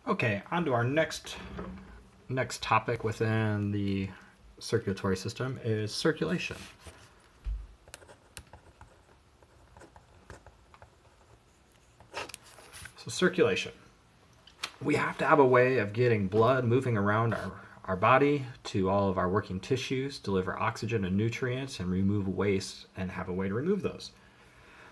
Okay, on to our next topic within the circulatory system is circulation. So circulation. We have to have a way of getting blood moving around our body to all of our working tissues, deliver oxygen and nutrients, and remove waste, and have a way to remove those.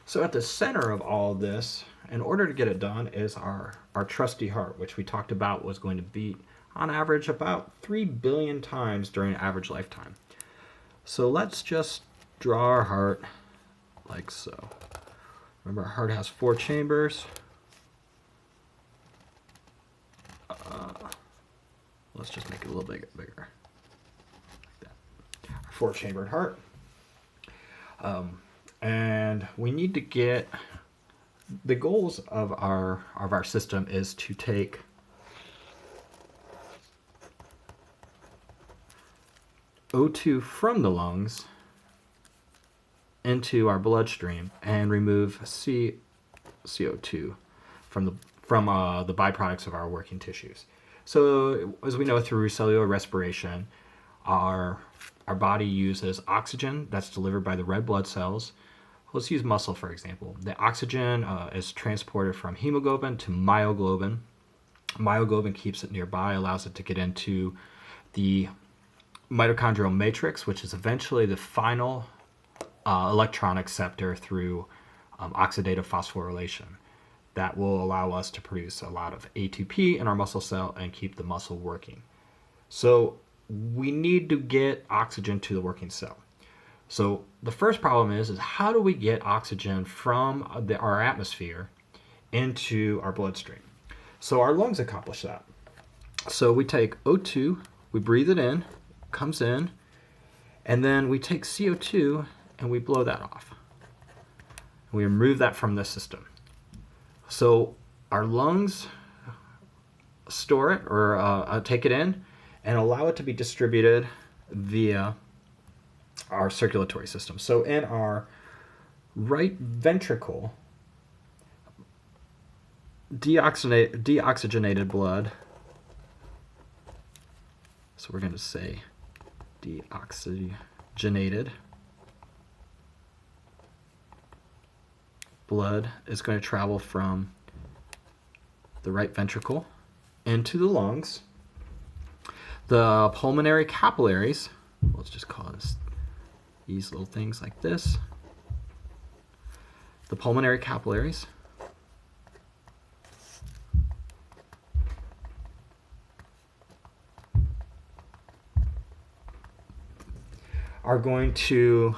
So at the center of all of this, in order to get it done, is our trusty heart, which we talked about was going to beat on average about 3 billion times during an average lifetime. So let's just draw our heart like so. Remember, our heart has 4 chambers. Let's just make it a little bit bigger. Like that. Our 4-chambered heart. And we need to get the goals of our system is to take O2 from the lungs into our bloodstream and remove CO2 from the byproducts of our working tissues. So as we know, through cellular respiration, our body uses oxygen that's delivered by the red blood cells. Let's use muscle, for example. The oxygen is transported from hemoglobin to myoglobin. Myoglobin keeps it nearby, allows it to get into the mitochondrial matrix, which is eventually the final electron acceptor through oxidative phosphorylation. That will allow us to produce a lot of ATP in our muscle cell and keep the muscle working. So we need to get oxygen to the working cell. So the first problem is how do we get oxygen from our atmosphere into our bloodstream? So our lungs accomplish that. So we take O2, we breathe it in, comes in, and then we take CO2 and we blow that off. We remove that from the system. So our lungs store it or take it in and allow it to be distributed via our circulatory system. So in our right ventricle, deoxygenated blood, so we're going to say deoxygenated blood is going to travel from the right ventricle into the lungs. The pulmonary capillaries, let's just call this these little things like this. The pulmonary capillaries are going to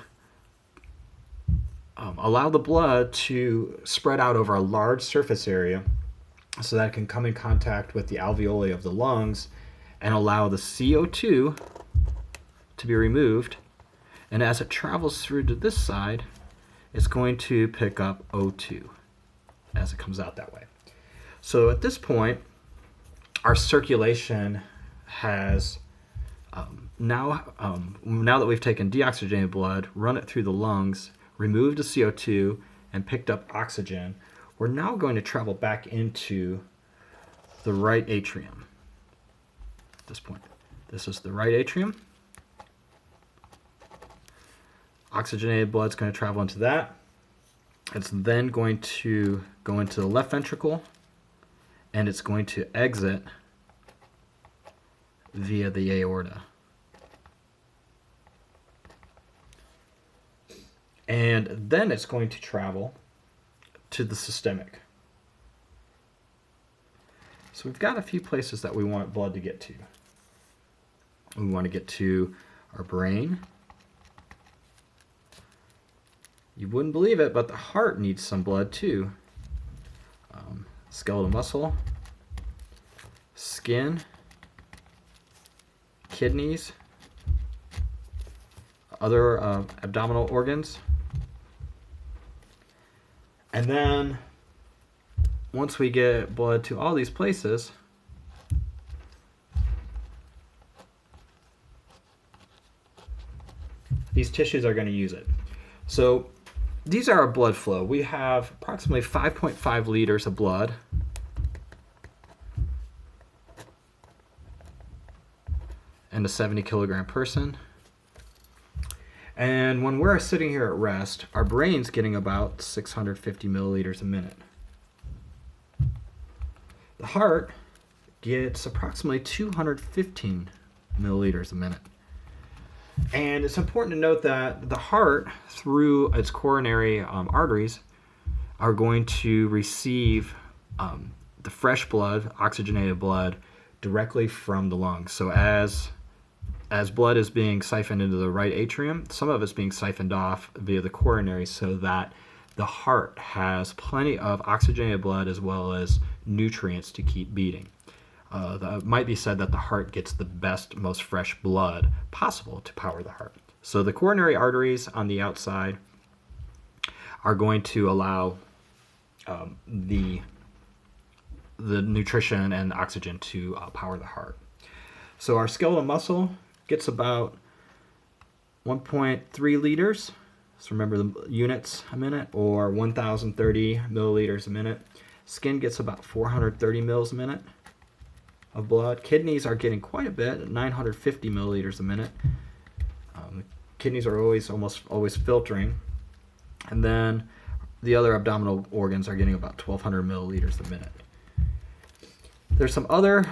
allow the blood to spread out over a large surface area so that it can come in contact with the alveoli of the lungs and allow the CO2 to be removed. And as it travels through to this side, it's going to pick up O2 as it comes out that way. So at this point, our circulation has now that we've taken deoxygenated blood, run it through the lungs, removed the CO2, and picked up oxygen, we're now going to travel back into the right atrium. At this point, this is the right atrium. Oxygenated blood is going to travel into that. It's then going to go into the left ventricle, and it's going to exit via the aorta. And then it's going to travel to the systemic. So we've got a few places that we want blood to get to. We want to get to our brain. You wouldn't believe it, but the heart needs some blood too. Skeletal muscle, skin, kidneys, other abdominal organs. And then once we get blood to all these places, these tissues are going to use it. So these are our blood flow. We have approximately 5.5 liters of blood in a 70 kilogram person. And when we're sitting here at rest, our brain's getting about 650 milliliters a minute. The heart gets approximately 215 milliliters a minute. And it's important to note that the heart, through its coronary arteries, are going to receive the fresh blood, oxygenated blood, directly from the lungs. So as blood is being siphoned into the right atrium, some of it's being siphoned off via the coronary so that the heart has plenty of oxygenated blood as well as nutrients to keep beating. It might be said that the heart gets the best, most fresh blood possible to power the heart. So the coronary arteries on the outside are going to allow the nutrition and oxygen to power the heart. So our skeletal muscle gets about 1.3 liters. So remember the units a minute, or 1,030 milliliters a minute. Skin gets about 430 mils a minute of blood. Kidneys are getting quite a bit, 950 milliliters a minute. Kidneys are almost always filtering. And then the other abdominal organs are getting about 1,200 milliliters a minute. There's some other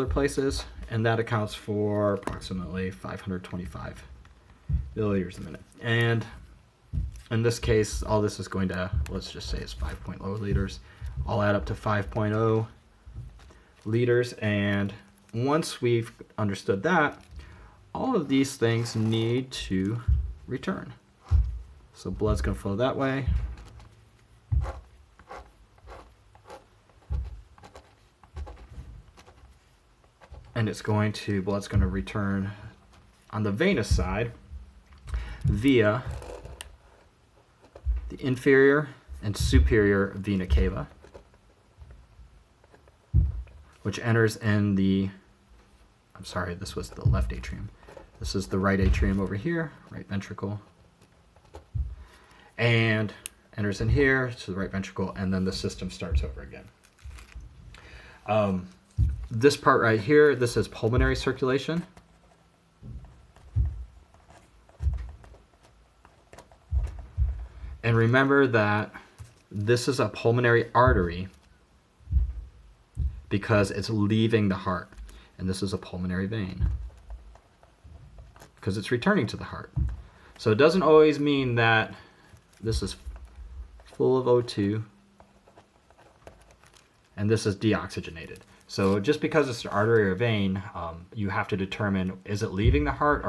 places, and that accounts for approximately 525 milliliters a minute. And in this case, all this is going to, let's just say it's 5.0 liters. I'll add up to 5.0 liters, and once we've understood that, all of these things need to return. So blood's going to flow that way. And blood's going to return on the venous side via the inferior and superior vena cava, which enters in this was the left atrium. This is the right atrium over here, right ventricle, and enters in here to the right ventricle, and then the system starts over again. This part right here, this is pulmonary circulation. And remember that this is a pulmonary artery because it's leaving the heart. And this is a pulmonary vein because it's returning to the heart. So it doesn't always mean that this is full of O2 and this is deoxygenated. So just because it's an artery or vein, you have to determine, is it leaving the heart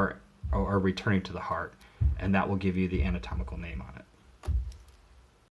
or returning to the heart? And that will give you the anatomical name on it.